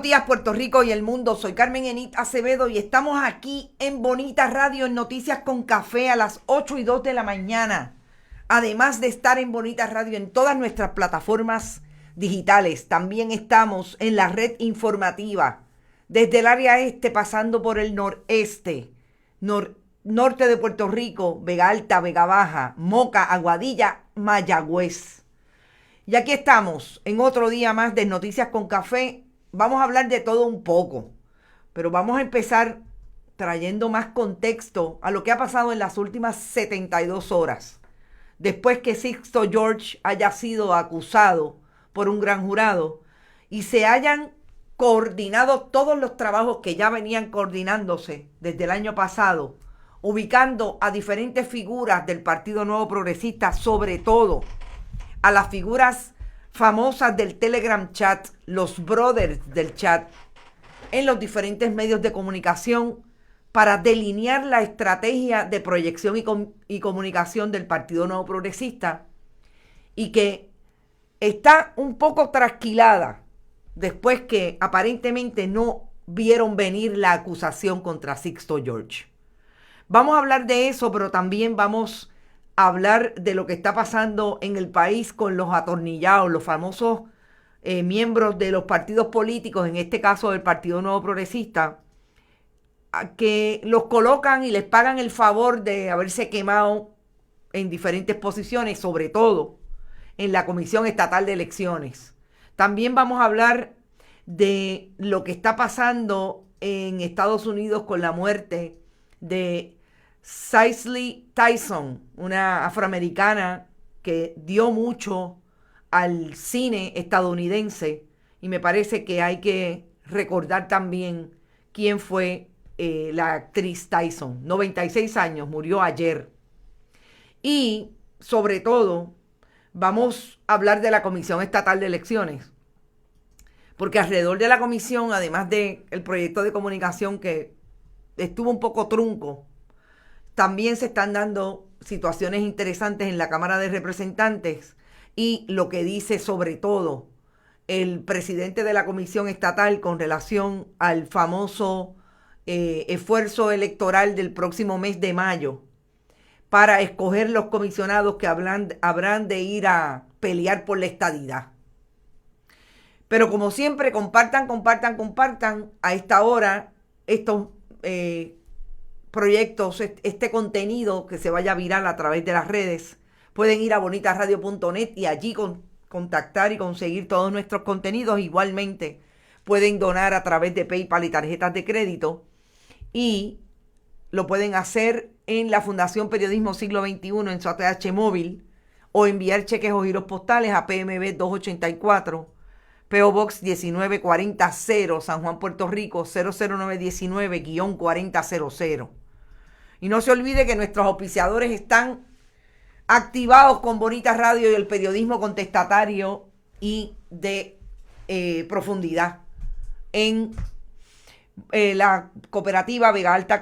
días, Puerto Rico y el mundo. Soy Carmen Enit Acevedo y estamos aquí en Bonita Radio en Noticias con Café a las 8:02 de la mañana. Además de estar en Bonita Radio en todas nuestras plataformas digitales, también estamos en la red informativa desde el área este pasando por el noreste, norte de Puerto Rico, Vega Alta, Vega Baja, Moca, Aguadilla, Mayagüez. Y aquí estamos en otro día más de Noticias con Café. Vamos a hablar de todo un poco, pero vamos a empezar trayendo más contexto a lo que ha pasado en las últimas 72 horas, después que Sixto George haya sido acusado por un gran jurado y se hayan coordinado todos los trabajos que ya venían coordinándose desde el año pasado, ubicando a diferentes figuras del Partido Nuevo Progresista, sobre todo a las figuras famosas del Telegram chat, los brothers del chat, en los diferentes medios de comunicación para delinear la estrategia de proyección y comunicación del Partido Nuevo Progresista, y que está un poco trasquilada después que aparentemente no vieron venir la acusación contra Sixto George. Vamos a hablar de eso, pero también vamos hablar de lo que está pasando en el país con los atornillados, los famosos miembros de los partidos políticos, en este caso del Partido Nuevo Progresista, que los colocan y les pagan el favor de haberse quemado en diferentes posiciones, sobre todo en la Comisión Estatal de Elecciones. También vamos a hablar de lo que está pasando en Estados Unidos con la muerte de Cicely Tyson, una afroamericana que dio mucho al cine estadounidense, y me parece que hay que recordar también quién fue la actriz Tyson. 96 años, murió ayer. Y sobre todo vamos a hablar de la Comisión Estatal de Elecciones, porque alrededor de la comisión, además del proyecto de comunicación que estuvo un poco trunco, también se están dando situaciones interesantes en la Cámara de Representantes, y lo que dice sobre todo el presidente de la Comisión Estatal con relación al famoso esfuerzo electoral del próximo mes de mayo para escoger los comisionados que habrán de ir a pelear por la estadidad. Pero como siempre, compartan a esta hora estos proyectos, este contenido que se vaya viral a través de las redes. Pueden ir a bonitaradio.net y allí contactar y conseguir todos nuestros contenidos. Igualmente pueden donar a través de PayPal y tarjetas de crédito, y lo pueden hacer en la Fundación Periodismo Siglo XXI en su ATH móvil, o enviar cheques o giros postales a PMB 284, P.O. Box 19400, San Juan, Puerto Rico 00919-4000. Y no se olvide que nuestros auspiciadores están activados con Bonita Radio y el periodismo contestatario y de profundidad en la cooperativa Vega Alta,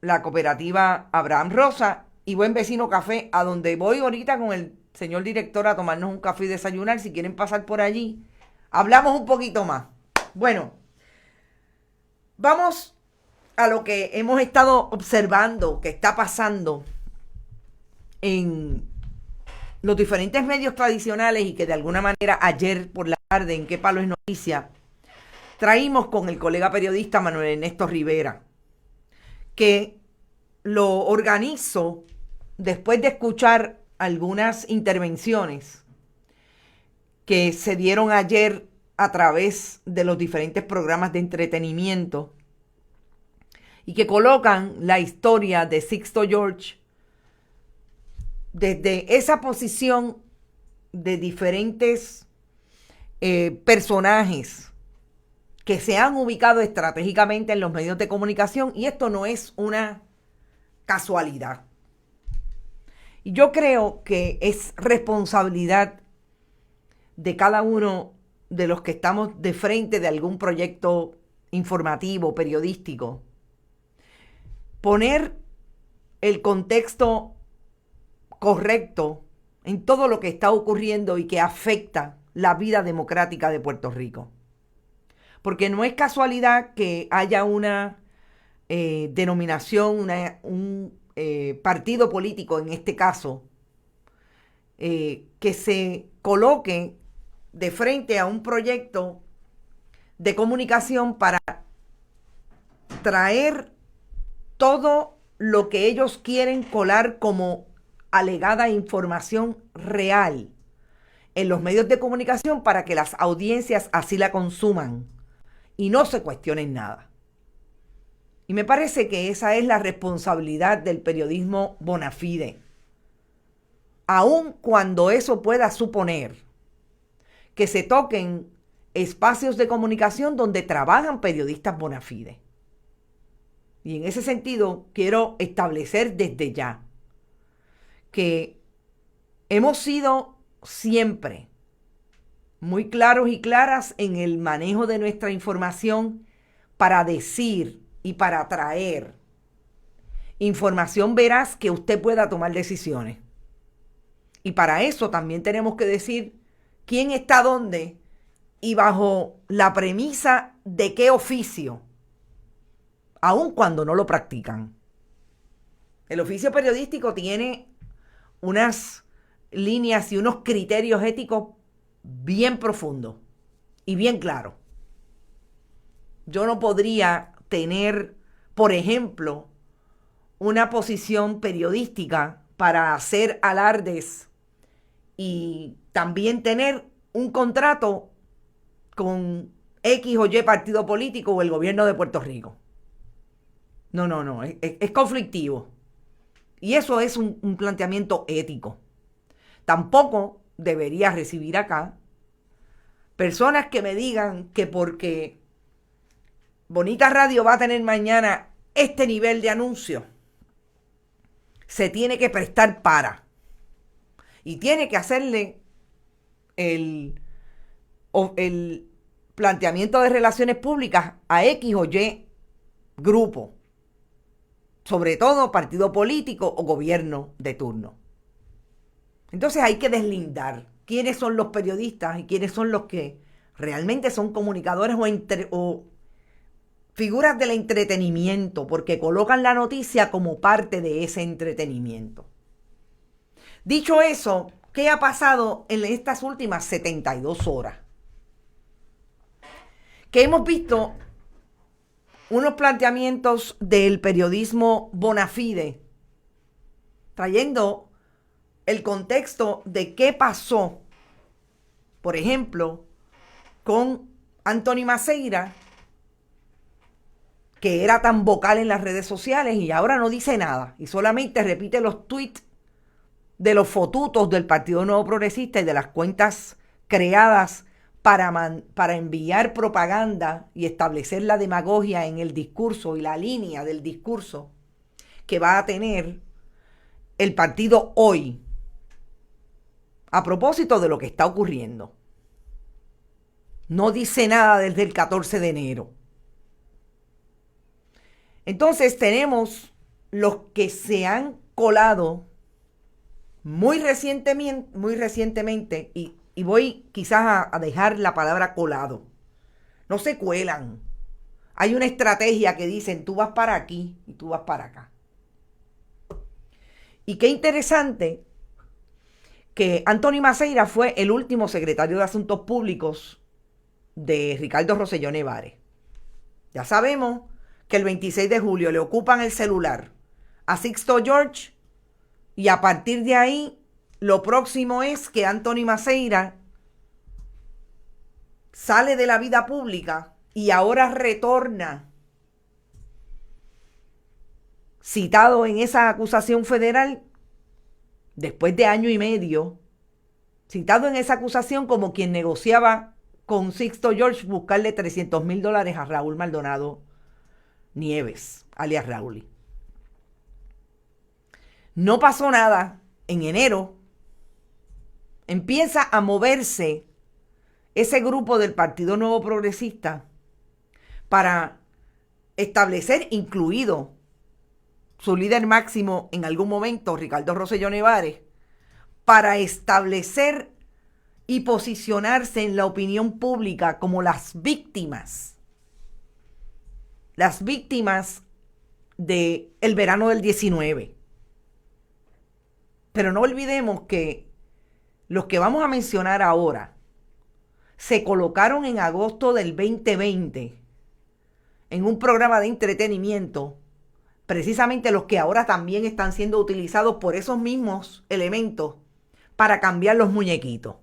la cooperativa Abraham Rosa y Buen Vecino Café, a donde voy ahorita con el señor director a tomarnos un café y desayunar. Si quieren pasar por allí, hablamos un poquito más. Bueno, vamos a lo que hemos estado observando que está pasando en los diferentes medios tradicionales, y que de alguna manera ayer por la tarde en Qué Palo es Noticia traímos con el colega periodista Manuel Ernesto Rivera, que lo organizo después de escuchar algunas intervenciones que se dieron ayer a través de los diferentes programas de entretenimiento, y que colocan la historia de Sixto George desde esa posición de diferentes personajes que se han ubicado estratégicamente en los medios de comunicación, y esto no es una casualidad. Y yo creo que es responsabilidad de cada uno de los que estamos de frente de algún proyecto informativo, periodístico, poner el contexto correcto en todo lo que está ocurriendo y que afecta la vida democrática de Puerto Rico. Porque no es casualidad que haya una denominación, un partido político en este caso, que se coloque de frente a un proyecto de comunicación para traer todo lo que ellos quieren colar como alegada información real en los medios de comunicación para que las audiencias así la consuman y no se cuestionen nada. Y me parece que esa es la responsabilidad del periodismo bona fide. Aun cuando eso pueda suponer que se toquen espacios de comunicación donde trabajan periodistas bona fide. Y en ese sentido quiero establecer desde ya que hemos sido siempre muy claros y claras en el manejo de nuestra información para decir y para traer información veraz que usted pueda tomar decisiones. Y para eso también tenemos que decir quién está dónde y bajo la premisa de qué oficio, aun cuando no lo practican. El oficio periodístico tiene unas líneas y unos criterios éticos bien profundos y bien claros. Yo no podría tener, por ejemplo, una posición periodística para hacer alardes y también tener un contrato con X o Y partido político o el gobierno de Puerto Rico. No, es conflictivo. Y eso es un planteamiento ético. Tampoco debería recibir acá personas que me digan que porque Bonita Radio va a tener mañana este nivel de anuncio, se tiene que prestar para. Y tiene que hacerle el planteamiento de relaciones públicas a X o Y grupo, sobre todo partido político o gobierno de turno. Entonces hay que deslindar quiénes son los periodistas y quiénes son los que realmente son comunicadores o figuras del entretenimiento, porque colocan la noticia como parte de ese entretenimiento. Dicho eso, ¿qué ha pasado en estas últimas 72 horas? Que hemos visto unos planteamientos del periodismo bona fide, trayendo el contexto de qué pasó, por ejemplo, con Anthony Maceira, que era tan vocal en las redes sociales y ahora no dice nada y solamente repite los tweets de los fotutos del Partido Nuevo Progresista y de las cuentas creadas para enviar propaganda y establecer la demagogia en el discurso y la línea del discurso que va a tener el partido hoy a propósito de lo que está ocurriendo. No dice nada desde el 14 de enero. Entonces tenemos los que se han colado muy recientemente y voy quizás a dejar la palabra colado. No se cuelan. Hay una estrategia que dicen tú vas para aquí y tú vas para acá. Y qué interesante que Anthony Maceira fue el último secretario de Asuntos Públicos de Ricardo Rosselló Nevares. Ya sabemos que el 26 de julio le ocupan el celular a Sixto George y a partir de ahí lo próximo es que Anthony Maceira sale de la vida pública y ahora retorna citado en esa acusación federal después de año y medio, citado en esa acusación como quien negociaba con Sixto George buscarle $300,000 a Raúl Maldonado Nieves, alias Raúl. No pasó nada. En enero empieza a moverse ese grupo del Partido Nuevo Progresista para establecer, incluido su líder máximo en algún momento, Ricardo Rosselló Nevares, para establecer y posicionarse en la opinión pública como las víctimas del verano del 19. Pero no olvidemos que los que vamos a mencionar ahora se colocaron en agosto del 2020 en un programa de entretenimiento, precisamente los que ahora también están siendo utilizados por esos mismos elementos para cambiar los muñequitos.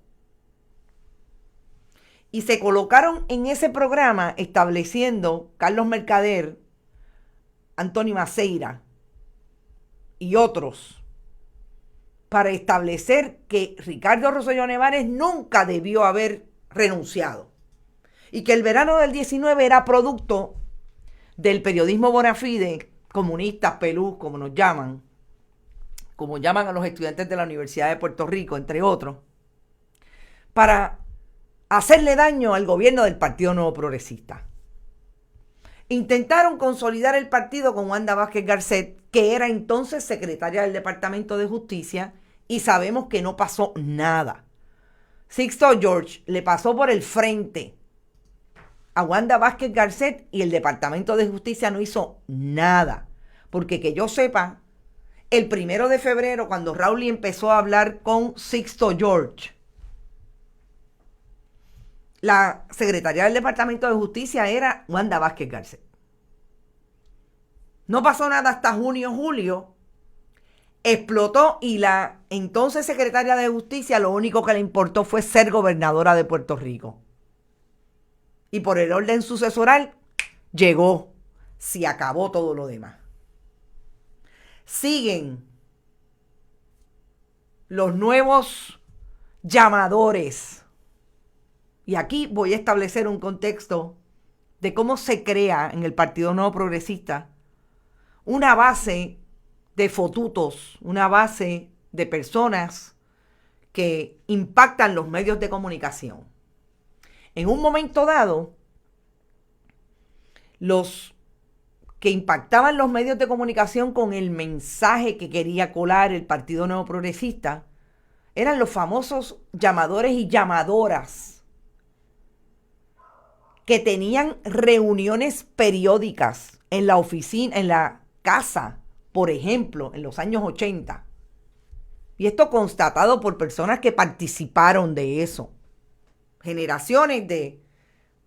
Y se colocaron en ese programa estableciendo Carlos Mercader, Anthony Maceira y otros para establecer que Ricardo Rosselló Nevares nunca debió haber renunciado y que el verano del 19 era producto del periodismo bona fide, comunistas, pelús, como nos llaman, como llaman a los estudiantes de la Universidad de Puerto Rico, entre otros, para hacerle daño al gobierno del Partido Nuevo Progresista. Intentaron consolidar el partido con Wanda Vázquez Garcet, que era entonces secretaria del Departamento de Justicia, y sabemos que no pasó nada. Sixto George le pasó por el frente a Wanda Vázquez Garcet y el Departamento de Justicia no hizo nada. Porque que yo sepa, el 1 de febrero, cuando Rowley empezó a hablar con Sixto George, la secretaria del Departamento de Justicia era Wanda Vázquez Garcet. No pasó nada hasta junio, julio. Explotó y la entonces secretaria de Justicia lo único que le importó fue ser gobernadora de Puerto Rico. Y por el orden sucesoral llegó. Se acabó todo lo demás. Siguen los nuevos llamadores. Y aquí voy a establecer un contexto de cómo se crea en el Partido Nuevo Progresista una base de fotutos, una base de personas que impactan los medios de comunicación. En un momento dado, los que impactaban los medios de comunicación con el mensaje que quería colar el Partido Nuevo Progresista eran los famosos llamadores y llamadoras que tenían reuniones periódicas en la oficina, en la casa, por ejemplo, en los años 80. Y esto constatado por personas que participaron de eso. Generaciones de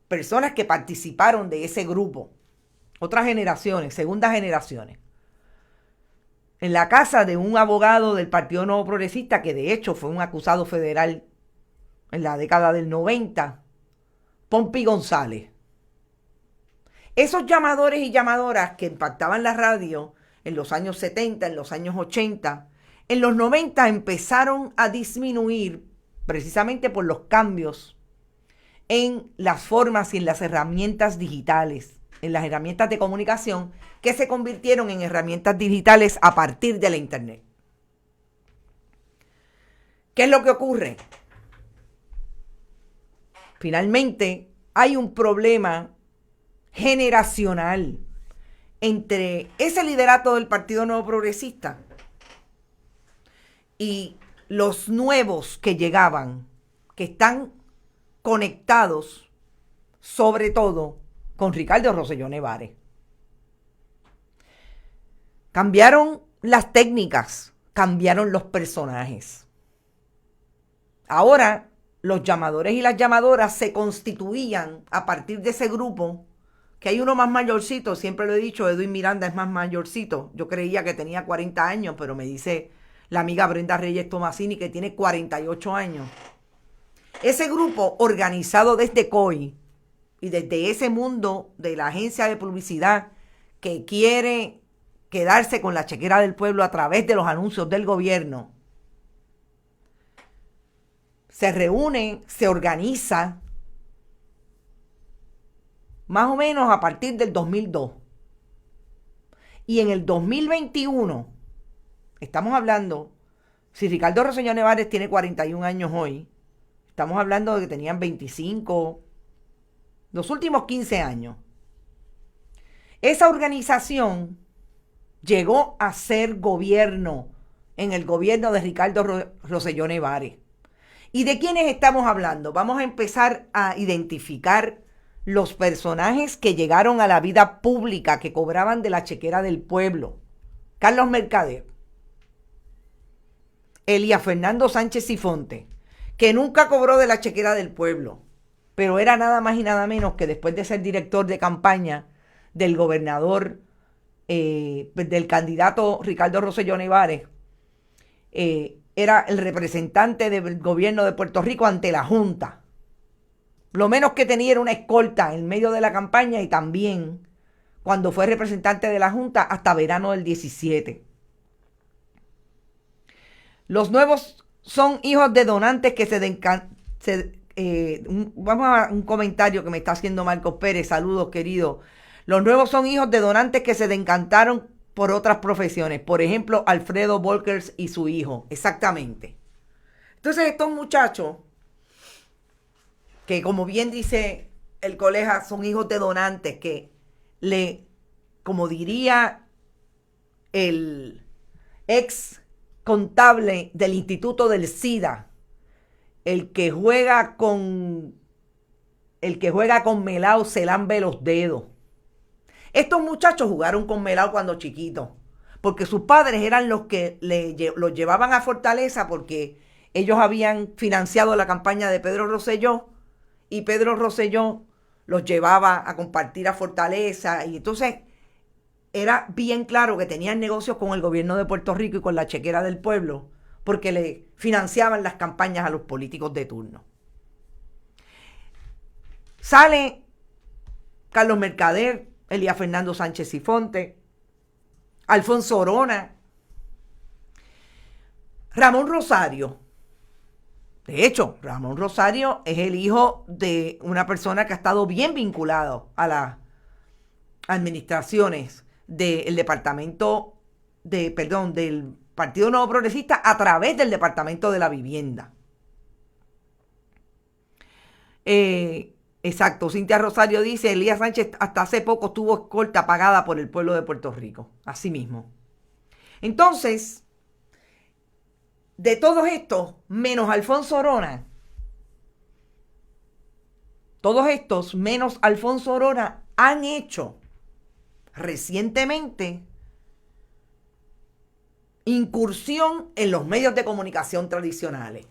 personas que participaron de ese grupo. Otras generaciones, segundas generaciones. En la casa de un abogado del Partido Nuevo Progresista, que de hecho fue un acusado federal en la década del 90, Pompi González. Esos llamadores y llamadoras que impactaban la radio en los años 70, en los años 80, en los 90 empezaron a disminuir precisamente por los cambios en las formas y en las herramientas digitales, en las herramientas de comunicación que se convirtieron en herramientas digitales a partir de la Internet. ¿Qué es lo que ocurre? Finalmente, hay un problema generacional entre ese liderato del Partido Nuevo Progresista y los nuevos que llegaban, que están conectados sobre todo con Ricardo Rosselló Nevares. Cambiaron las técnicas, cambiaron los personajes. Ahora los llamadores y las llamadoras se constituían a partir de ese grupo, que hay uno más mayorcito, siempre lo he dicho, Edwin Miranda es más mayorcito. Yo creía que tenía 40 años, pero me dice la amiga Brenda Reyes Tomasini que tiene 48 años. Ese grupo organizado desde COI y desde ese mundo de la agencia de publicidad que quiere quedarse con la chequera del pueblo a través de los anuncios del gobierno, se reúne, se organiza más o menos a partir del 2002. Y en el 2021, estamos hablando, si Ricardo Rosselló Nevares tiene 41 años hoy, estamos hablando de que tenían 25, los últimos 15 años. Esa organización llegó a ser gobierno en el gobierno de Ricardo Rosselló Nevares. ¿Y de quiénes estamos hablando? Vamos a empezar a identificar los personajes que llegaron a la vida pública, que cobraban de la chequera del pueblo. Carlos Mercader, Elías Fernando Sánchez Sifonte, que nunca cobró de la chequera del pueblo, pero era nada más y nada menos que después de ser director de campaña del gobernador, del candidato Ricardo Rosselló Nevares, era el representante del gobierno de Puerto Rico ante la Junta. Lo menos que tenía era una escolta en medio de la campaña y también cuando fue representante de la Junta hasta verano del 17. Los nuevos son hijos de donantes que vamos a un comentario que me está haciendo Marcos Pérez. Saludos, querido. Los nuevos son hijos de donantes que se desencantaron por otras profesiones. Por ejemplo, Alfredo Volkers y su hijo. Exactamente. Entonces, estos muchachos, que como bien dice el colega, son hijos de donantes que como diría el ex contable del Instituto del SIDA, el que juega con melao se lambe los dedos. Estos muchachos jugaron con melao cuando chiquitos, porque sus padres eran los que los llevaban a Fortaleza, porque ellos habían financiado la campaña de Pedro Rosselló, y Pedro Rosselló los llevaba a compartir a Fortaleza, y entonces era bien claro que tenían negocios con el gobierno de Puerto Rico y con la chequera del pueblo, porque le financiaban las campañas a los políticos de turno. Sale Carlos Mercader, Elías Fernando Sánchez Sifonte, Alfonso Orona, Ramón Rosario. De hecho, Ramón Rosario es el hijo de una persona que ha estado bien vinculado a las administraciones del del Partido Nuevo Progresista a través del Departamento de la Vivienda. Exacto, Cintia Rosario dice, Elías Sánchez hasta hace poco tuvo escolta pagada por el pueblo de Puerto Rico. Así mismo. Entonces, de todos estos, menos Alfonso Orona, todos estos, menos Alfonso Orona, han hecho recientemente incursión en los medios de comunicación tradicionales.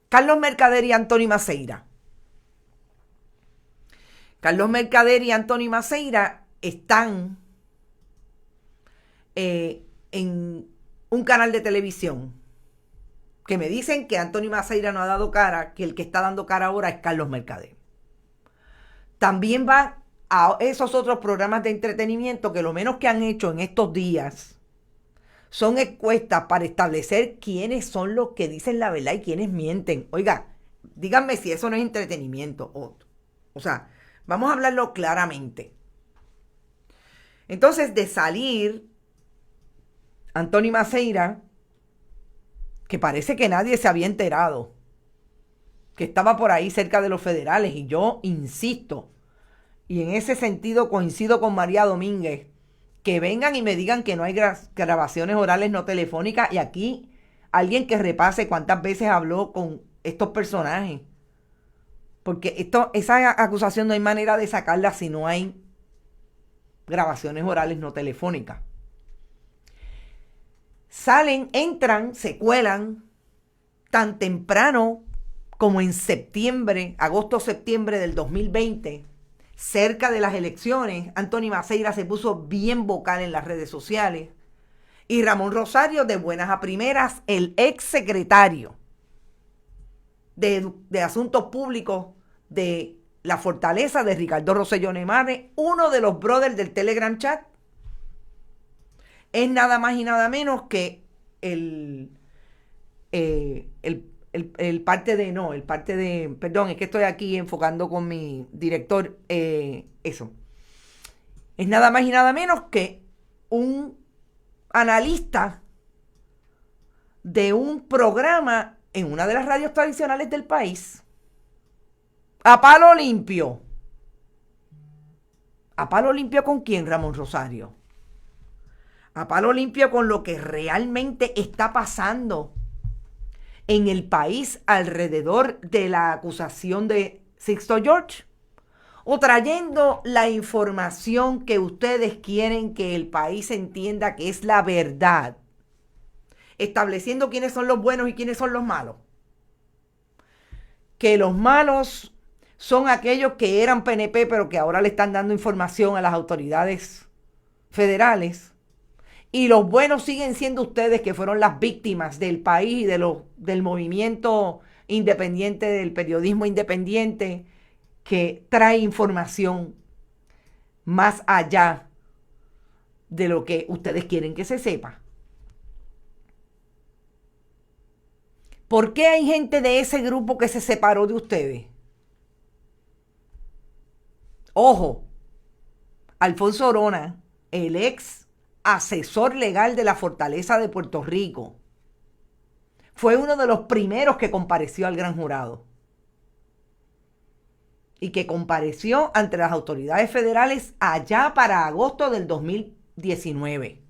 Carlos Mercader y Anthony Maceira. Carlos Mercader y Anthony Maceira están en un canal de televisión que me dicen que Anthony Maceira no ha dado cara, que el que está dando cara ahora es Carlos Mercader. También va a esos otros programas de entretenimiento que lo menos que han hecho en estos días son encuestas para establecer quiénes son los que dicen la verdad y quiénes mienten. Oiga, díganme si eso no es entretenimiento. O sea, vamos a hablarlo claramente. Entonces, de salir Anthony Maceira, que parece que nadie se había enterado, que estaba por ahí cerca de los federales, y yo insisto, y en ese sentido coincido con María Domínguez, que vengan y me digan que no hay grabaciones orales no telefónicas, y aquí alguien que repase cuántas veces habló con estos personajes, porque esa acusación no hay manera de sacarla si no hay grabaciones orales no telefónicas. Salen, entran, se cuelan tan temprano como en septiembre, agosto-septiembre del 2020, cerca de las elecciones. Anthony Maceira se puso bien vocal en las redes sociales. Y Ramón Rosario, de buenas a primeras, el ex secretario de Asuntos Públicos de la Fortaleza de Ricardo Rosselló Nevares, uno de los brothers del Telegram Chat, es nada más y nada menos que perdón, es que estoy aquí enfocando con mi director, eso. Es nada más y nada menos que un analista de un programa en una de las radios tradicionales del país. A palo limpio. ¿A palo limpio con quién, Ramón Rosario? A palo limpio con lo que realmente está pasando en el país alrededor de la acusación de Sixto George? ¿O trayendo la información que ustedes quieren que el país entienda que es la verdad? Estableciendo quiénes son los buenos y quiénes son los malos. Que los malos son aquellos que eran PNP pero que ahora le están dando información a las autoridades federales. Y los buenos siguen siendo ustedes, que fueron las víctimas del país y del movimiento independiente, del periodismo independiente, que trae información más allá de lo que ustedes quieren que se sepa. ¿Por qué hay gente de ese grupo que se separó de ustedes? Ojo, Alfonso Orona, el ex asesor legal de la Fortaleza de Puerto Rico, fue uno de los primeros que compareció al gran jurado. Y que compareció ante las autoridades federales allá para agosto del 2019.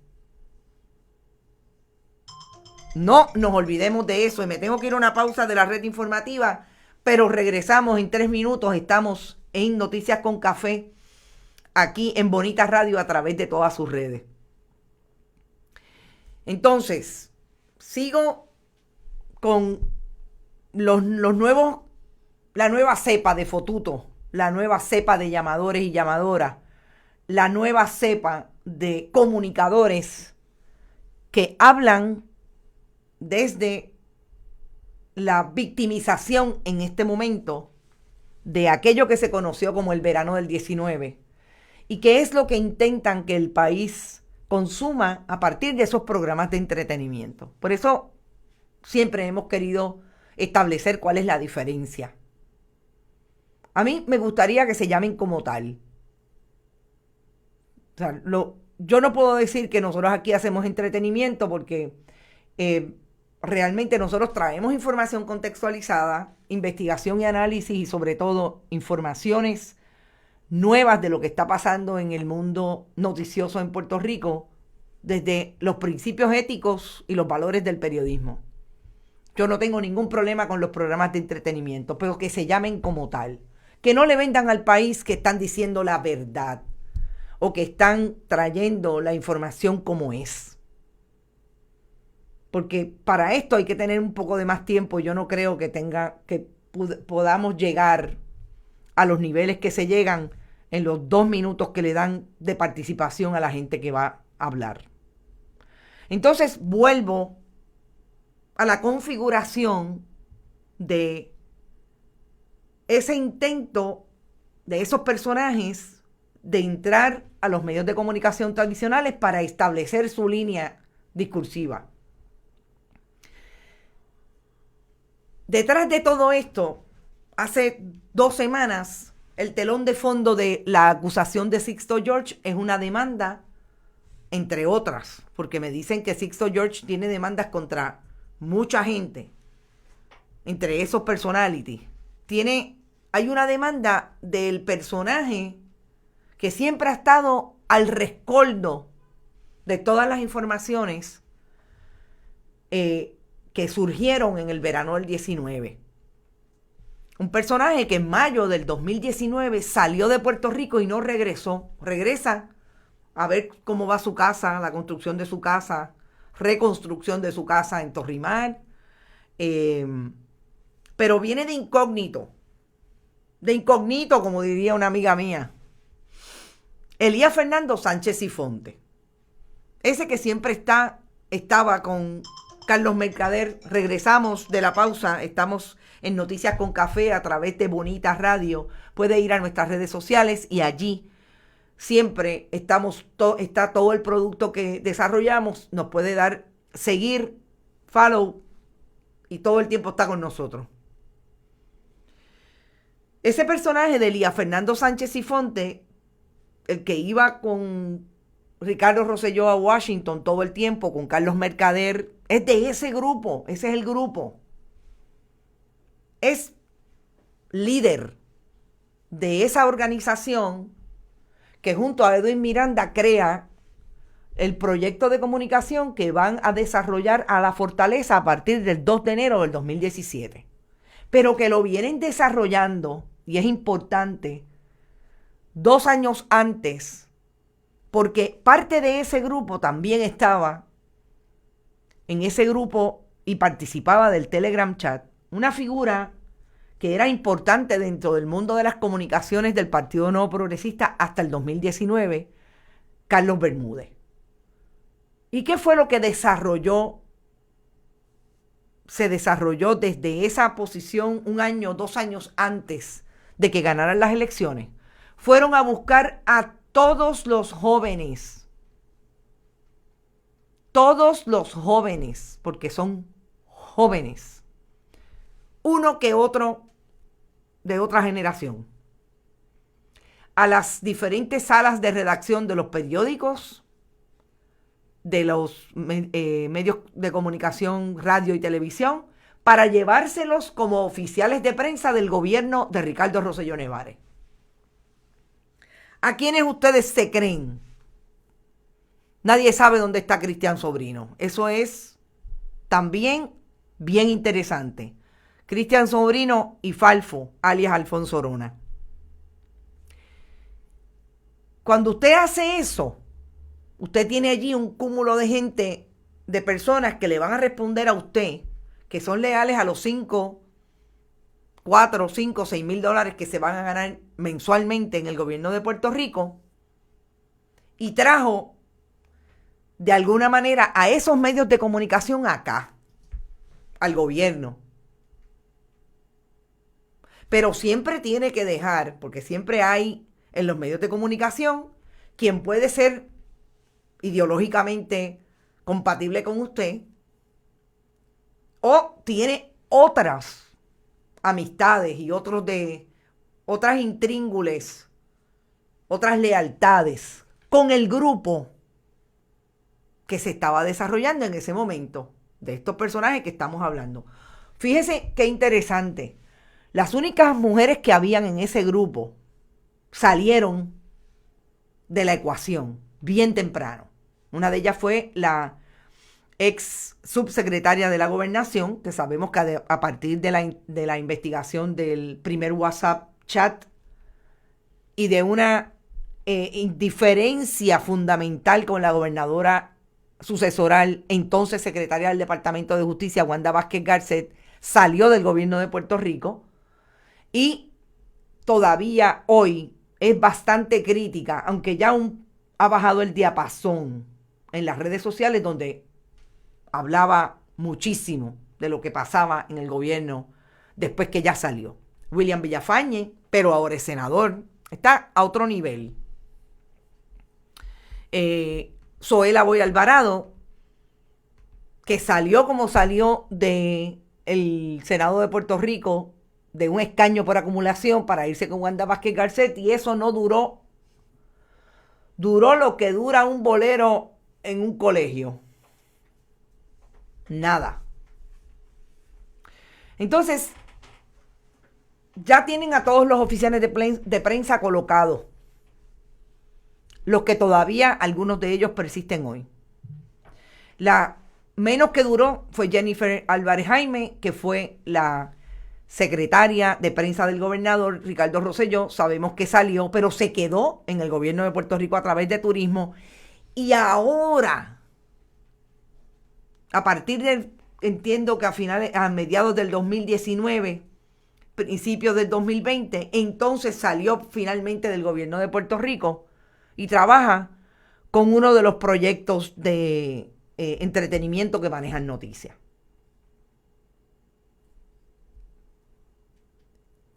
No nos olvidemos de eso. Y me tengo que ir a una pausa de la red informativa, pero regresamos en 3 minutos. Estamos en Noticias con Café, aquí en Bonita Radio, a través de todas sus redes. Entonces, sigo con los nuevos, la nueva cepa de fotutos, la nueva cepa de llamadores y llamadoras, la nueva cepa de comunicadores que hablan desde la victimización en este momento de aquello que se conoció como el verano del 19, y que es lo que intentan que el país consuma a partir de esos programas de entretenimiento. Por eso siempre hemos querido establecer cuál es la diferencia. A mí me gustaría que se llamen como tal. O sea, yo no puedo decir que nosotros aquí hacemos entretenimiento porque realmente nosotros traemos información contextualizada, investigación y análisis, y sobre todo informaciones nuevas de lo que está pasando en el mundo noticioso en Puerto Rico, desde los principios éticos y los valores del periodismo. Yo no tengo ningún problema con los programas de entretenimiento, pero que se llamen como tal. Que no le vendan al país que están diciendo la verdad o que están trayendo la información como es. Porque para esto hay que tener un poco de más tiempo. Yo no creo que podamos llegar a los niveles que se llegan en los 2 minutos que le dan de participación a la gente que va a hablar. Entonces vuelvo a la configuración de ese intento de esos personajes de entrar a los medios de comunicación tradicionales para establecer su línea discursiva. Detrás de todo esto, hace 2 semanas, el telón de fondo de la acusación de Sixto George es una demanda, entre otras, porque me dicen que Sixto George tiene demandas contra mucha gente, entre esos personalities. Hay una demanda del personaje que siempre ha estado al rescoldo de todas las informaciones que surgieron en el verano del 19. Un personaje que en mayo del 2019 salió de Puerto Rico y no regresó. Regresa a ver cómo va su casa, la construcción de su casa, reconstrucción de su casa en Torrimar. Pero viene de incógnito. De incógnito, como diría una amiga mía. Elías Fernando Sánchez y Fonte. Ese que siempre estaba con Carlos Mercader. Regresamos de la pausa. Estamos en Noticias con Café a través de Bonita Radio. Puede ir a nuestras redes sociales y allí siempre está todo el producto que desarrollamos. Nos puede dar seguir, follow, y todo el tiempo está con nosotros. Ese personaje de Elías Fernando Sánchez y Fonte, el que iba con Ricardo Rosselló a Washington todo el tiempo, con Carlos Mercader, es de ese grupo. Ese es el grupo. Es líder de esa organización que junto a Edwin Miranda crea el proyecto de comunicación que van a desarrollar a la Fortaleza a partir del 2 de enero del 2017. Pero que lo vienen desarrollando, y es importante, 2 años antes, porque parte de ese grupo también estaba en ese grupo y participaba del Telegram chat, una figura que era importante dentro del mundo de las comunicaciones del Partido Nuevo Progresista hasta el 2019, Carlos Bermúdez. ¿Y qué fue lo que se desarrolló desde esa posición 1 año, 2 años antes de que ganaran las elecciones? Fueron a buscar a todos los jóvenes, porque son jóvenes, uno que otro de otra generación, a las diferentes salas de redacción de los periódicos, de los medios de comunicación, radio y televisión, para llevárselos como oficiales de prensa del gobierno de Ricardo Rosselló Nevares. ¿A quiénes ustedes se creen? Nadie sabe dónde está Cristian Sobrino. Eso es también bien interesante. Cristian Sobrino y Falfo, alias Alfonso Orona. Cuando usted hace eso, usted tiene allí un cúmulo de gente, de personas que le van a responder a usted, que son leales a los 4, 5, 6 mil dólares que se van a ganar mensualmente en el gobierno de Puerto Rico, y trajo de alguna manera a esos medios de comunicación acá, al gobierno. Pero siempre tiene que dejar, porque siempre hay en los medios de comunicación quien puede ser ideológicamente compatible con usted o tiene otras amistades y otras intríngules, otras lealtades con el grupo que se estaba desarrollando en ese momento, de estos personajes que estamos hablando. Fíjese qué interesante. Las únicas mujeres que habían en ese grupo salieron de la ecuación bien temprano. Una de ellas fue la ex subsecretaria de la Gobernación, que sabemos que a partir de la investigación del primer WhatsApp chat y de una indiferencia fundamental con la gobernadora sucesoral, entonces secretaria del Departamento de Justicia, Wanda Vázquez Garcet, salió del gobierno de Puerto Rico y todavía hoy es bastante crítica, aunque ya ha bajado el diapasón en las redes sociales, donde hablaba muchísimo de lo que pasaba en el gobierno después que ya salió. William Villafañe, pero ahora es senador, está a otro nivel. Zoela Boy Alvarado, que salió como salió del Senado de Puerto Rico, de un escaño por acumulación para irse con Wanda Vázquez Garcet, y eso no duró lo que dura un bolero en un colegio. Nada. Entonces, ya tienen a todos los oficiales de prensa colocados. Los que todavía, algunos de ellos persisten hoy. La menos que duró fue Jennifer Álvarez Jaime, que fue la secretaria de prensa del gobernador Ricardo Rosselló. Sabemos que salió, pero se quedó en el gobierno de Puerto Rico a través de turismo. Y ahora, a partir del, entiendo que a mediados del 2019, principios del 2020, entonces salió finalmente del gobierno de Puerto Rico y trabaja con uno de los proyectos de entretenimiento que manejan Noticias.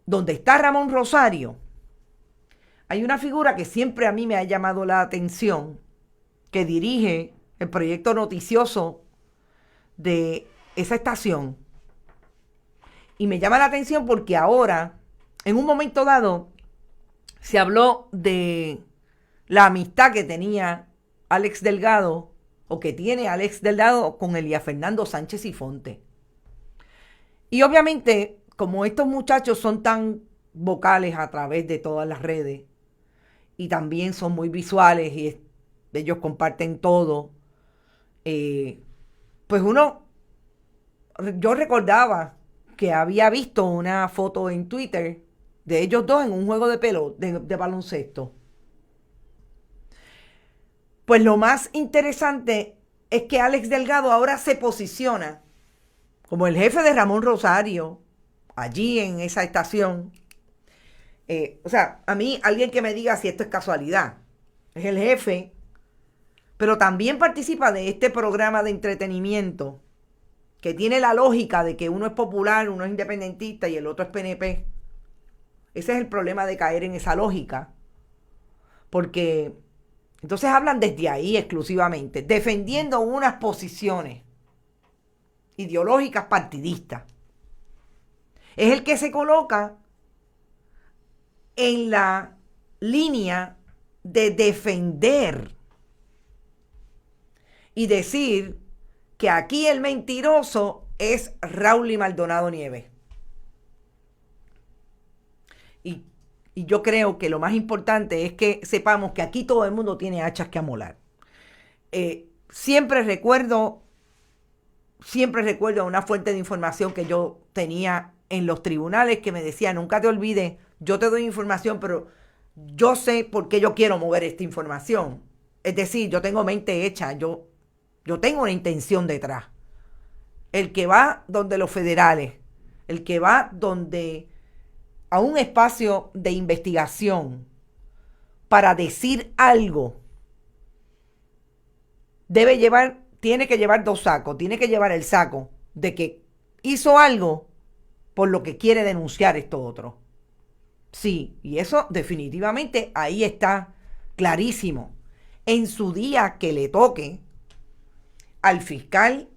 Donde está Ramón Rosario, hay una figura que siempre a mí me ha llamado la atención, que dirige el proyecto noticioso de esa estación. Y me llama la atención porque ahora, en un momento dado, se habló de la amistad que tenía Alex Delgado, o que tiene Alex Delgado con Elías Fernando Sánchez y Fonte. Y obviamente, como estos muchachos son tan vocales a través de todas las redes, y también son muy visuales y ellos comparten todo. Pues yo recordaba que había visto una foto en Twitter de ellos dos en un juego de baloncesto. Pues lo más interesante es que Alex Delgado ahora se posiciona como el jefe de Ramón Rosario, allí en esa estación. O sea, a mí, alguien que me diga si esto es casualidad, es el jefe, pero también participa de este programa de entretenimiento que tiene la lógica de que uno es popular, uno es independentista y el otro es PNP. Ese es el problema de caer en esa lógica, porque entonces hablan desde ahí exclusivamente, defendiendo unas posiciones ideológicas partidistas. Es el que se coloca en la línea de defender y decir que aquí el mentiroso es Rauly Maldonado Nieves. Y yo creo que lo más importante es que sepamos que aquí todo el mundo tiene hachas que amolar. Siempre recuerdo una fuente de información que yo tenía en los tribunales que me decía, nunca te olvides, yo te doy información, pero yo sé por qué yo quiero mover esta información. Es decir, yo tengo mente hecha, yo tengo una intención detrás. El que va donde los federales, el que va a un espacio de investigación para decir algo, tiene que llevar dos sacos. Tiene que llevar el saco de que hizo algo por lo que quiere denunciar esto otro. Sí, y eso definitivamente ahí está clarísimo. En su día que le toque al fiscal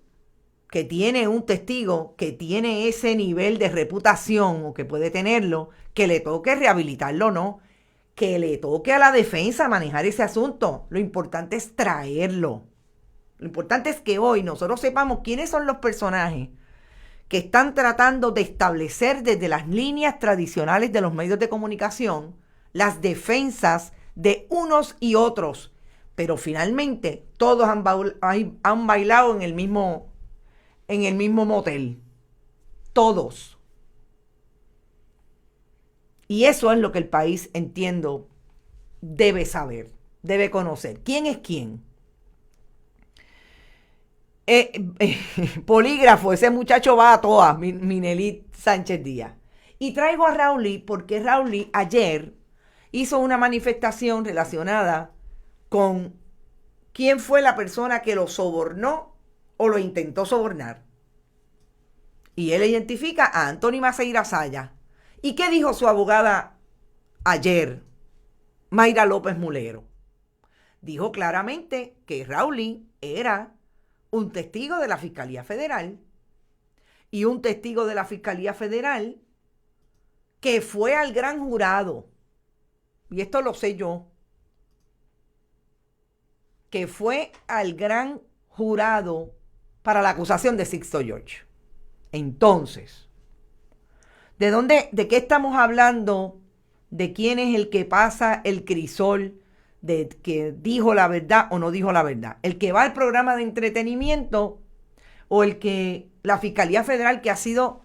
que tiene un testigo que tiene ese nivel de reputación o que puede tenerlo, que le toque rehabilitarlo o no, que le toque a la defensa manejar ese asunto. Lo importante es traerlo. Lo importante es que hoy nosotros sepamos quiénes son los personajes que están tratando de establecer desde las líneas tradicionales de los medios de comunicación las defensas de unos y otros. Pero finalmente todos han bailado en el mismo motel. Todos. Y eso es lo que el país, entiendo, debe saber, debe conocer. ¿Quién es quién? Polígrafo, ese muchacho va a todas, Minelit Sánchez Díaz. Y traigo a Rauly porque Rauly ayer hizo una manifestación relacionada con quién fue la persona que lo sobornó o lo intentó sobornar. Y él identifica a Anthony Maceira Saya. ¿Y qué dijo su abogada ayer, Mayra López Mulero? Dijo claramente que Rauly era un testigo de la Fiscalía Federal y un testigo de la Fiscalía Federal que fue al gran jurado, y esto lo sé yo, que fue al gran jurado para la acusación de Sixto George. Entonces, ¿de qué estamos hablando? ¿De quién es el que pasa el crisol de que dijo la verdad o no dijo la verdad? ¿El que va al programa de entretenimiento o la Fiscalía Federal, que ha sido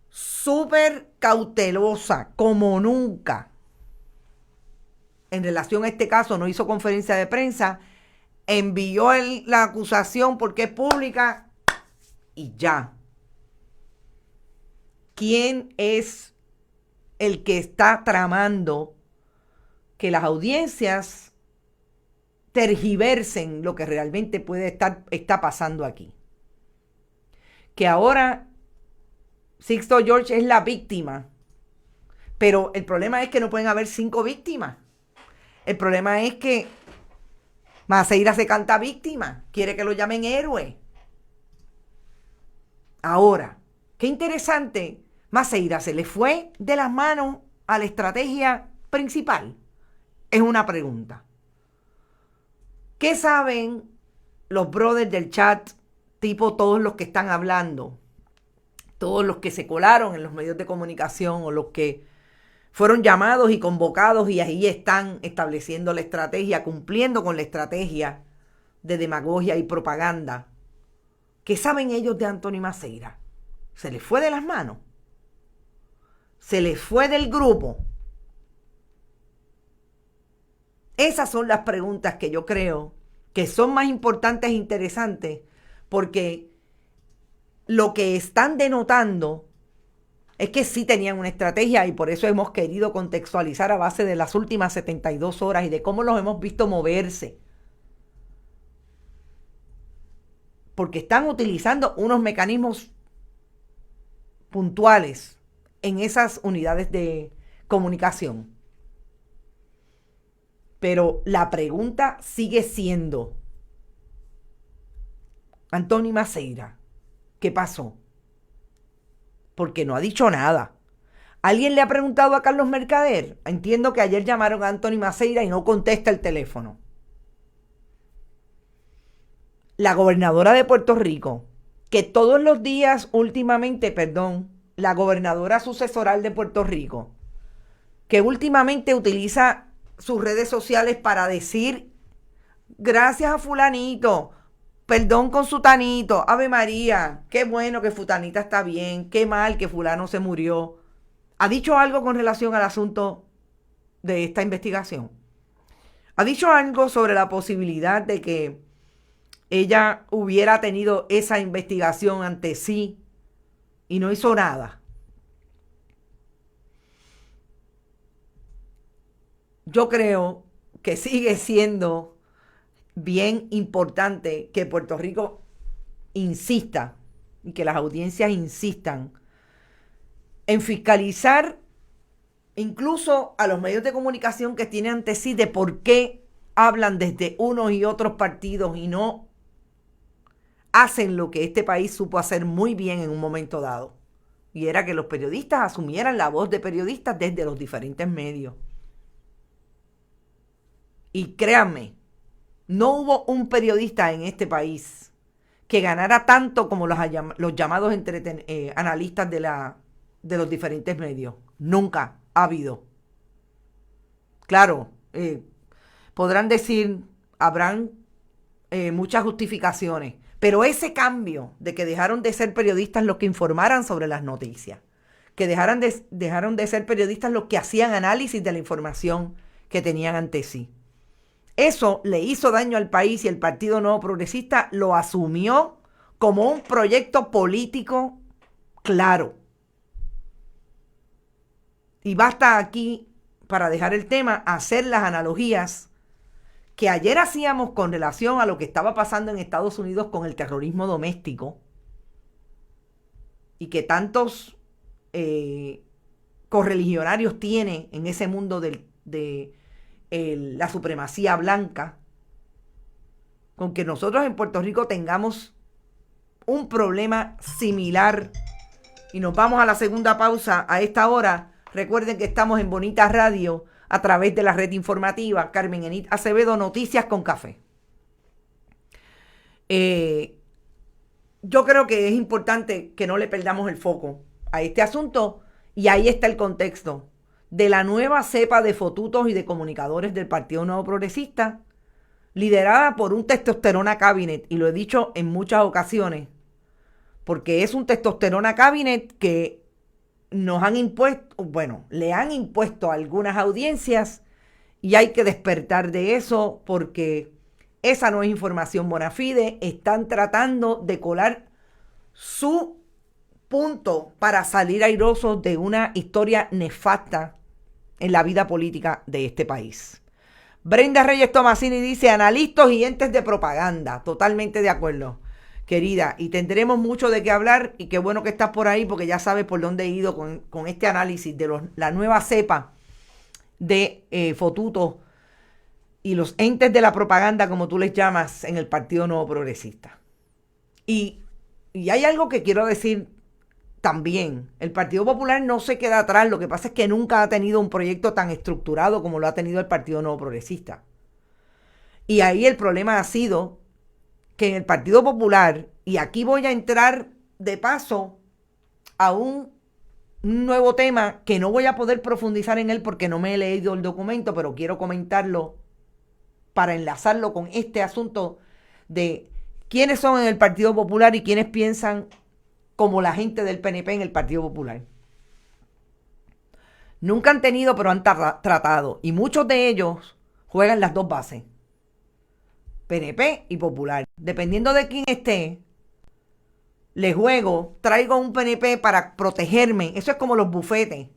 súper cautelosa como nunca en relación a este caso, no hizo conferencia de prensa, envió la acusación porque es pública y ya? ¿Quién es el que está tramando que las audiencias tergiversen lo que realmente está pasando aquí? Que ahora Sixto George es la víctima, pero el problema es que no pueden haber 5 víctimas. El problema es que Maceira se canta víctima, quiere que lo llamen héroe. Ahora, qué interesante, Maceira se le fue de las manos a la estrategia principal. Es una pregunta. ¿Qué saben los brothers del chat, tipo todos los que están hablando, todos los que se colaron en los medios de comunicación o los que fueron llamados y convocados y ahí están estableciendo la estrategia, cumpliendo con la estrategia de demagogia y propaganda. ¿Qué saben ellos de Anthony Maceira? ¿Se les fue de las manos? ¿Se les fue del grupo? Esas son las preguntas que yo creo que son más importantes e interesantes, porque lo que están denotando es que sí tenían una estrategia, y por eso hemos querido contextualizar a base de las últimas 72 horas y de cómo los hemos visto moverse. Porque están utilizando unos mecanismos puntuales en esas unidades de comunicación. Pero la pregunta sigue siendo, Anthony Maceira, ¿qué pasó? Porque no ha dicho nada. ¿Alguien le ha preguntado a Carlos Mercader? Entiendo que ayer llamaron a Anthony Maceira y no contesta el teléfono. La gobernadora de Puerto Rico, que todos los días últimamente, la gobernadora sucesoral de Puerto Rico, que últimamente utiliza sus redes sociales para decir gracias a fulanito, perdón con sutanito, Ave María, qué bueno que futanita está bien, qué mal que fulano se murió. ¿Ha dicho algo con relación al asunto de esta investigación? ¿Ha dicho algo sobre la posibilidad de que ella hubiera tenido esa investigación ante sí y no hizo nada? Yo creo que sigue siendo bien importante que Puerto Rico insista y que las audiencias insistan en fiscalizar incluso a los medios de comunicación que tienen ante sí de por qué hablan desde unos y otros partidos y no hacen lo que este país supo hacer muy bien en un momento dado, y era que los periodistas asumieran la voz de periodistas desde los diferentes medios. Y créanme, no hubo un periodista en este país que ganara tanto como los llamados analistas de los diferentes medios. Nunca ha habido. Claro, podrán decir, habrán muchas justificaciones, pero ese cambio de que dejaron de ser periodistas los que informaran sobre las noticias, que dejaron de ser periodistas los que hacían análisis de la información que tenían ante sí, eso le hizo daño al país, y el Partido Nuevo Progresista lo asumió como un proyecto político claro. Y basta aquí, para dejar el tema, hacer las analogías que ayer hacíamos con relación a lo que estaba pasando en Estados Unidos con el terrorismo doméstico, y que tantos correligionarios tiene en ese mundo de la supremacía blanca, con que nosotros en Puerto Rico tengamos un problema similar. Y nos vamos a la segunda pausa a esta hora. Recuerden que estamos en Bonita Radio a través de la red informativa Carmen Enit Acevedo, Noticias con Café. Yo creo que es importante que no le perdamos el foco a este asunto, y ahí está el contexto de la nueva cepa de fotutos y de comunicadores del Partido Nuevo Progresista, liderada por un testosterona cabinet, y lo he dicho en muchas ocasiones, porque es un testosterona cabinet que nos han impuesto, le han impuesto a algunas audiencias, y hay que despertar de eso, porque esa no es información bona fide. Están tratando de colar su punto para salir airosos de una historia nefasta en la vida política de este país. Brenda Reyes Tomasini dice, analistas y entes de propaganda. Totalmente de acuerdo, querida, y tendremos mucho de qué hablar, y qué bueno que estás por ahí, porque ya sabes por dónde he ido con este análisis de la nueva cepa de fotutos y los entes de la propaganda, como tú les llamas, en el Partido Nuevo Progresista. Y hay algo que quiero decir también. El Partido Popular no se queda atrás. Lo que pasa es que nunca ha tenido un proyecto tan estructurado como lo ha tenido el Partido Nuevo Progresista. Y ahí el problema ha sido que en el Partido Popular, y aquí voy a entrar de paso a un un nuevo tema que no voy a poder profundizar en él porque no me he leído el documento, pero quiero comentarlo para enlazarlo con este asunto de quiénes son en el Partido Popular y quiénes piensan como la gente del PNP en el Partido Popular. Nunca han tenido, pero han tratado. Y muchos de ellos juegan las dos bases. PNP y Popular. Dependiendo de quién esté, le juego, traigo un PNP para protegerme. Eso es como los bufetes.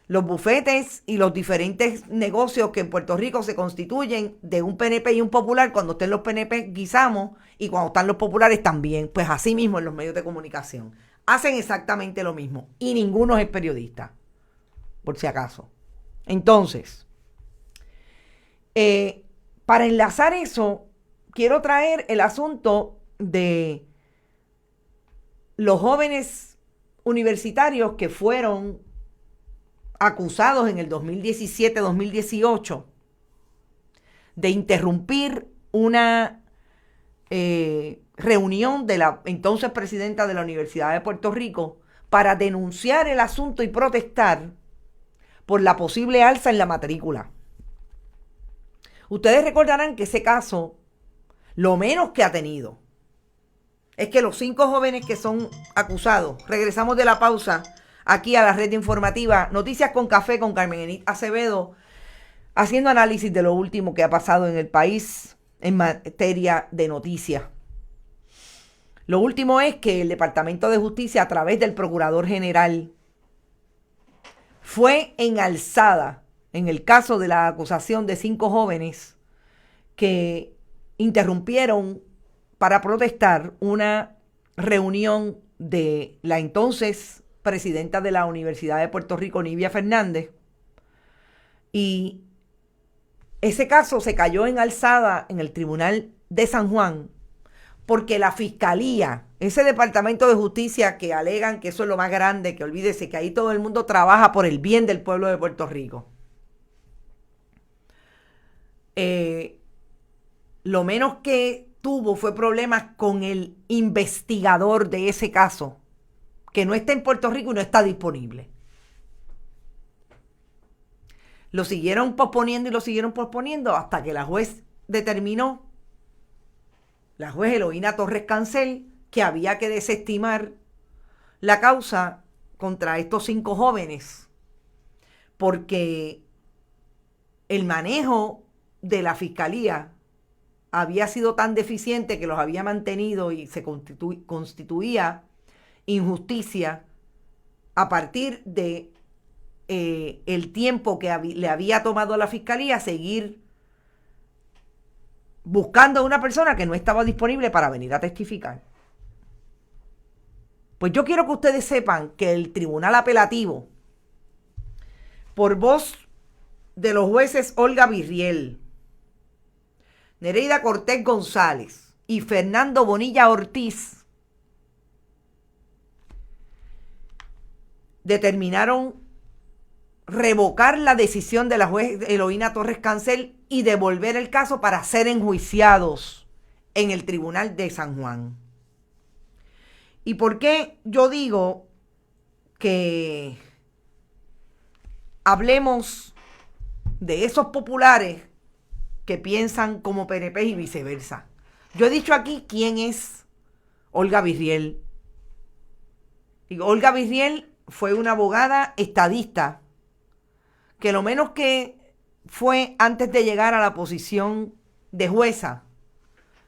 Los bufetes y los diferentes negocios que en Puerto Rico se constituyen de un PNP y un Popular. Cuando estén los PNP guisamos y cuando están los populares también. Pues así mismo en los medios de comunicación. Hacen exactamente lo mismo. Y ninguno es periodista. Por si acaso. Entonces, para enlazar eso, quiero traer el asunto de los jóvenes universitarios que fueron acusados en el 2017-2018 de interrumpir una reunión de la entonces presidenta de la Universidad de Puerto Rico para denunciar el asunto y protestar por la posible alza en la matrícula. Ustedes recordarán que ese caso, lo menos que ha tenido, es que los 5 jóvenes que son acusados, regresamos de la pausa aquí a la red informativa Noticias con Café con Carmen Enit Acevedo, haciendo análisis de lo último que ha pasado en el país en materia de noticias. Lo último es que el Departamento de Justicia, a través del Procurador General, fue en alzada en el caso de la acusación de 5 jóvenes que interrumpieron para protestar una reunión de la entonces presidenta de la Universidad de Puerto Rico, Nivia Fernández, y ese caso se cayó en alzada en el Tribunal de San Juan porque la Fiscalía, ese Departamento de Justicia que alegan que eso es lo más grande, que olvídese que ahí todo el mundo trabaja por el bien del pueblo de Puerto Rico. Lo menos que tuvo fue problemas con el investigador de ese caso, que no está en Puerto Rico y no está disponible. Lo siguieron posponiendo y lo siguieron posponiendo hasta que la juez determinó, la juez Eloína Torres Cancel, que había que desestimar la causa contra estos 5 jóvenes porque el manejo de la Fiscalía había sido tan deficiente que los había mantenido y se constituía injusticia a partir de el tiempo que le había tomado a la Fiscalía seguir buscando a una persona que no estaba disponible para venir a testificar. Pues yo quiero que ustedes sepan que el Tribunal Apelativo, por voz de los jueces Olga Virriel, Nereida Cortés González y Fernando Bonilla Ortiz, determinaron revocar la decisión de la juez Eloína Torres Cancel y devolver el caso para ser enjuiciados en el Tribunal de San Juan. ¿Y por qué yo digo que hablemos de esos populares que piensan como PNP y viceversa? Yo he dicho aquí quién es Olga Virriel. Y Olga Virriel fue una abogada estadista que lo menos que fue antes de llegar a la posición de jueza,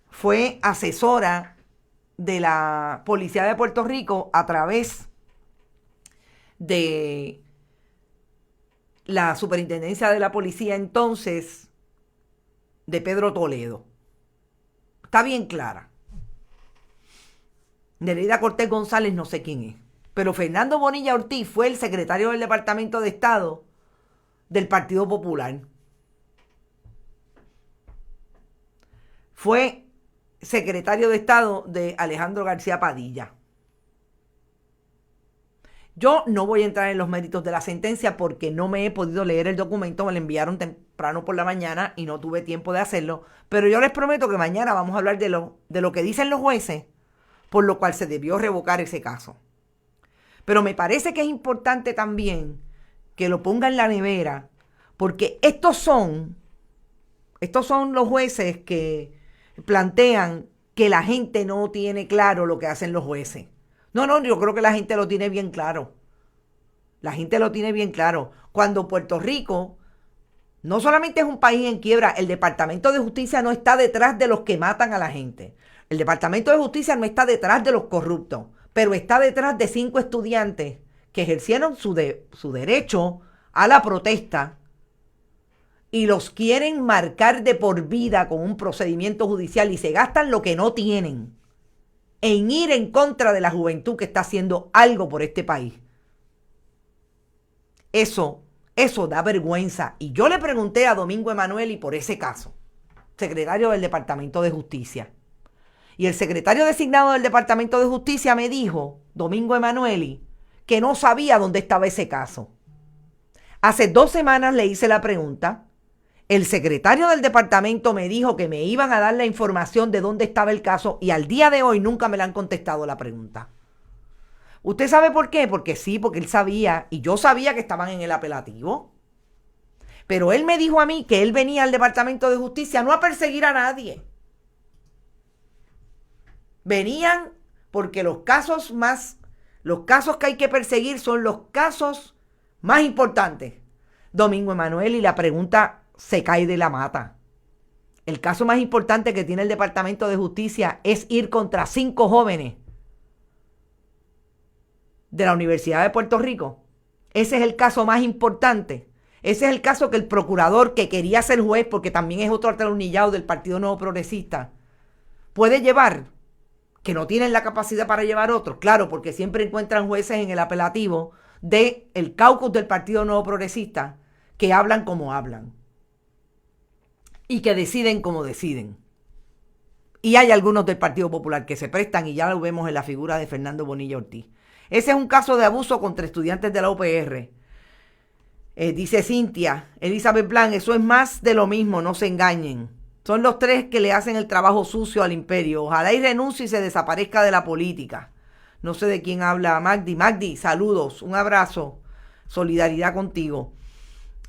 fue asesora de la Policía de Puerto Rico a través de la Superintendencia de la Policía entonces de Pedro Toledo. Está bien clara. Nereida Cortés González no sé quién es, pero Fernando Bonilla Ortiz fue el secretario del Departamento de Estado del Partido Popular. Fue secretario de Estado de Alejandro García Padilla. Yo no voy a entrar en los méritos de la sentencia porque no me he podido leer el documento, me lo enviaron temprano por la mañana y no tuve tiempo de hacerlo, pero yo les prometo que mañana vamos a hablar de lo que dicen los jueces, por lo cual se debió revocar ese caso. Pero me parece que es importante también que lo ponga en la nevera, porque estos son los jueces que plantean que la gente no tiene claro lo que hacen los jueces. No, yo creo que la gente lo tiene bien claro. La gente lo tiene bien claro. Cuando Puerto Rico no solamente es un país en quiebra, el Departamento de Justicia no está detrás de los que matan a la gente. El Departamento de Justicia no está detrás de los corruptos, pero está detrás de 5 estudiantes que ejercieron su derecho a la protesta y los quieren marcar de por vida con un procedimiento judicial y se gastan lo que no tienen en ir en contra de la juventud que está haciendo algo por este país. Eso da vergüenza. Y yo le pregunté a Domingo Emanueli por ese caso, secretario del Departamento de Justicia. Y el secretario designado del Departamento de Justicia me dijo, Domingo Emanueli, que no sabía dónde estaba ese caso. Hace 2 semanas le hice la pregunta. El secretario del departamento me dijo que me iban a dar la información de dónde estaba el caso y al día de hoy nunca me le han contestado la pregunta. ¿Usted sabe por qué? Porque él sabía y yo sabía que estaban en el apelativo. Pero él me dijo a mí que él venía al Departamento de Justicia no a perseguir a nadie. Venían porque los casos que hay que perseguir son los casos más importantes. Domingo Emanuel, y la pregunta se cae de la mata. El caso más importante que tiene el Departamento de Justicia es ir contra 5 jóvenes de la Universidad de Puerto Rico. Ese es el caso más importante. Ese es el caso que el procurador, que quería ser juez, porque también es otro atornillado del Partido Nuevo Progresista, puede llevar, que no tienen la capacidad para llevar otros. Claro, porque siempre encuentran jueces en el apelativo del caucus del Partido Nuevo Progresista que hablan como hablan y que deciden como deciden. Y hay algunos del Partido Popular que se prestan, y ya lo vemos en la figura de Fernando Bonilla Ortiz. Ese es un caso de abuso contra estudiantes de la UPR. Dice Cintia Elizabeth Blanc, eso es más de lo mismo, no se engañen. Son los 3 que le hacen el trabajo sucio al imperio. Ojalá y renuncie y se desaparezca de la política. No sé de quién habla Magdi. Magdi, saludos, un abrazo, solidaridad contigo.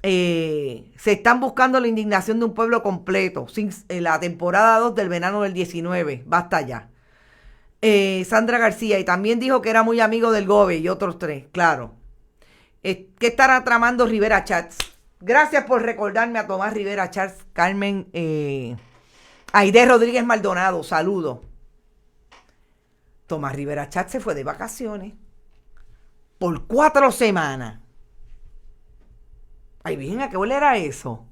Se están buscando la indignación de un pueblo completo. La temporada 2 del verano del 19. Basta ya. Sandra García, y también dijo que era muy amigo del Gobe y otros 3, claro. ¿Qué estará tramando Rivera Chats? Gracias por recordarme a Tomás Rivera Chats. Carmen, Aide Rodríguez Maldonado, saludo. Tomás Rivera Chats se fue de vacaciones por 4 semanas. Ay, bien, ¿a qué hora era eso?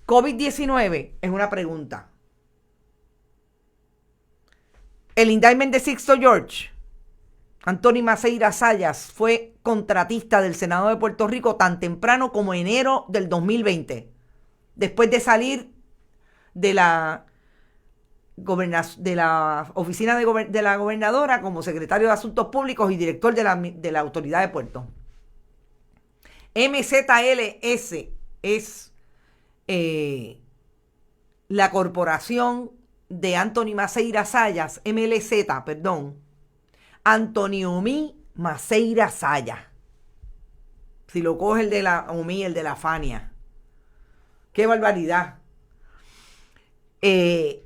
COVID-19 es una pregunta. El indictment de Sixto George, Anthony Maceira Sayas, fue contratista del Senado de Puerto Rico tan temprano como enero del 2020, después de salir de la oficina de la gobernadora como secretario de Asuntos Públicos y director de la Autoridad de Puertos. MZLS es la corporación de Anthony Maceira Sayas, MLZ, perdón, Antoniomi Maceira Sayas. Si lo coge el de la OMI, el de la Fania. ¡Qué barbaridad! Eso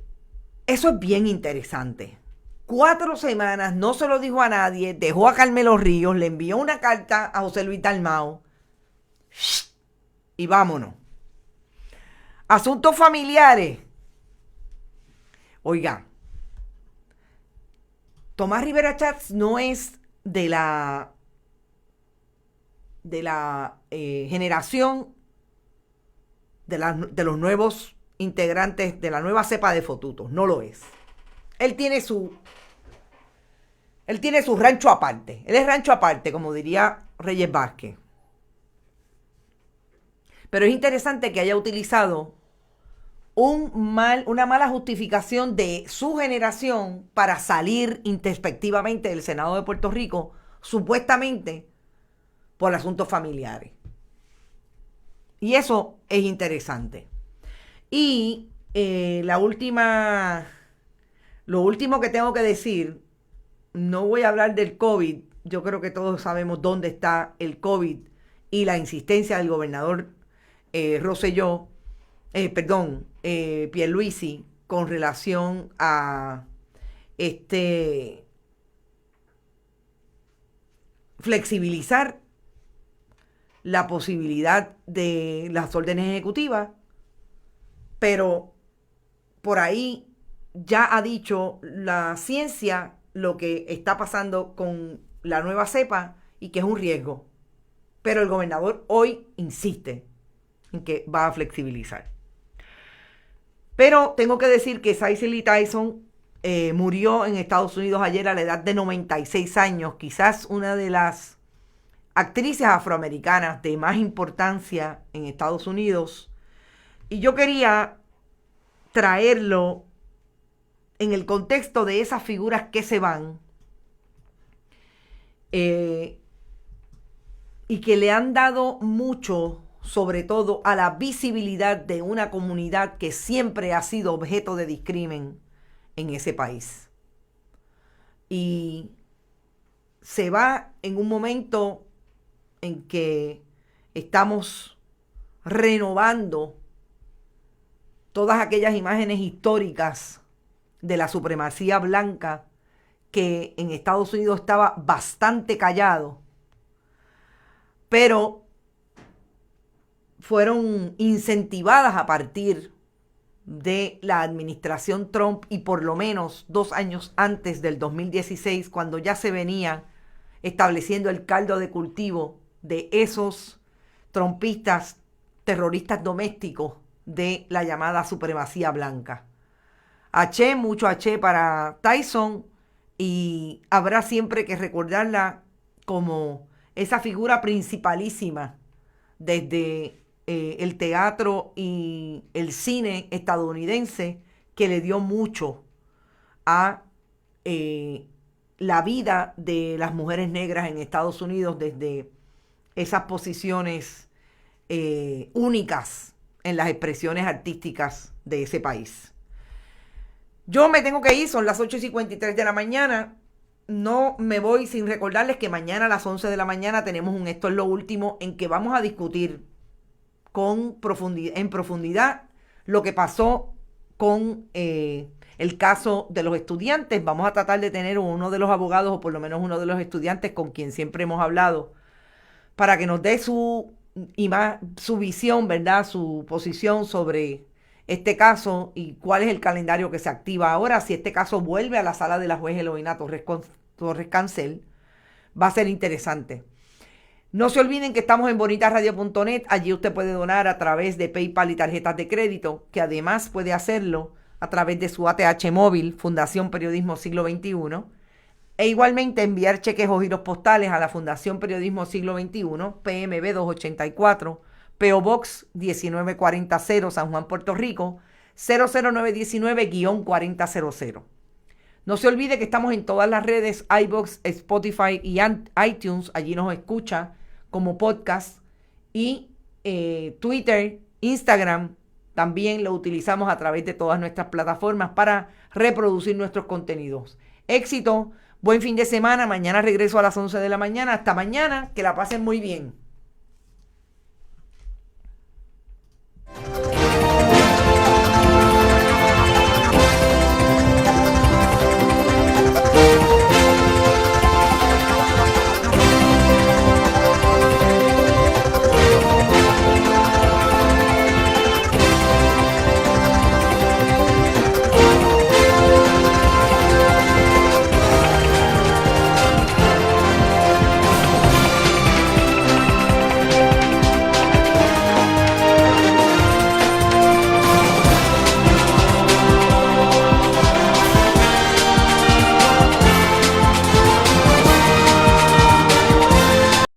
es bien interesante. 4 semanas, no se lo dijo a nadie, dejó a Carmelo Ríos, le envió una carta a José Luis Dalmau y vámonos. Asuntos familiares. Oiga, Tomás Rivera Chats no es de la generación de los nuevos integrantes de la nueva cepa de fotutos, no lo es. Él tiene su rancho aparte. Él es rancho aparte, como diría Reyes Vázquez. Pero es interesante que haya utilizado una mala justificación de su generación para salir introspectivamente del Senado de Puerto Rico, supuestamente por asuntos familiares. Y eso es interesante. Y lo último que tengo que decir, no voy a hablar del COVID, yo creo que todos sabemos dónde está el COVID y la insistencia del gobernador Pierluisi, con relación a flexibilizar la posibilidad de las órdenes ejecutivas, pero por ahí ya ha dicho la ciencia lo que está pasando con la nueva cepa y que es un riesgo. Pero el gobernador hoy insiste en que va a flexibilizar. Pero tengo que decir que Cicely Tyson murió en Estados Unidos ayer a la edad de 96 años, quizás una de las actrices afroamericanas de más importancia en Estados Unidos. Y yo quería traerlo en el contexto de esas figuras que se van y que le han dado mucho, sobre todo a la visibilidad de una comunidad que siempre ha sido objeto de discrimen en ese país. Y se va en un momento en que estamos renovando todas aquellas imágenes históricas de la supremacía blanca que en Estados Unidos estaba bastante callado, pero fueron incentivadas a partir de la administración Trump y por lo menos 2 años antes del 2016, cuando ya se venía estableciendo el caldo de cultivo de esos trumpistas terroristas domésticos de la llamada supremacía blanca. Mucho H para Tyson, y habrá siempre que recordarla como esa figura principalísima desde el teatro y el cine estadounidense, que le dio mucho a la vida de las mujeres negras en Estados Unidos desde esas posiciones únicas en las expresiones artísticas de ese país. Yo me tengo que ir, son las 8:53 de la mañana. No me voy sin recordarles que mañana a las 11 de la mañana tenemos un Esto es lo Último, en que vamos a discutir en profundidad lo que pasó con el caso de los estudiantes. Vamos a tratar de tener uno de los abogados, o por lo menos uno de los estudiantes con quien siempre hemos hablado, para que nos dé su visión, ¿verdad? Su posición sobre este caso y cuál es el calendario que se activa ahora. Si este caso vuelve a la sala de la juez Eloína Torres Cancel, va a ser interesante. No se olviden que estamos en bonitasradio.net. Allí usted puede donar a través de PayPal y tarjetas de crédito, que además puede hacerlo a través de su ATH móvil, Fundación Periodismo Siglo XXI, e igualmente enviar cheques o giros postales a la Fundación Periodismo Siglo XXI, PMB 284, P.O. Box 19400, San Juan, Puerto Rico, 00919-4000. No se olvide que estamos en todas las redes, iVoox, Spotify y iTunes. Allí nos escucha como podcast. Y Twitter, Instagram, también lo utilizamos a través de todas nuestras plataformas para reproducir nuestros contenidos. Éxito, buen fin de semana. Mañana regreso a las 11 de la mañana. Hasta mañana, que la pasen muy bien.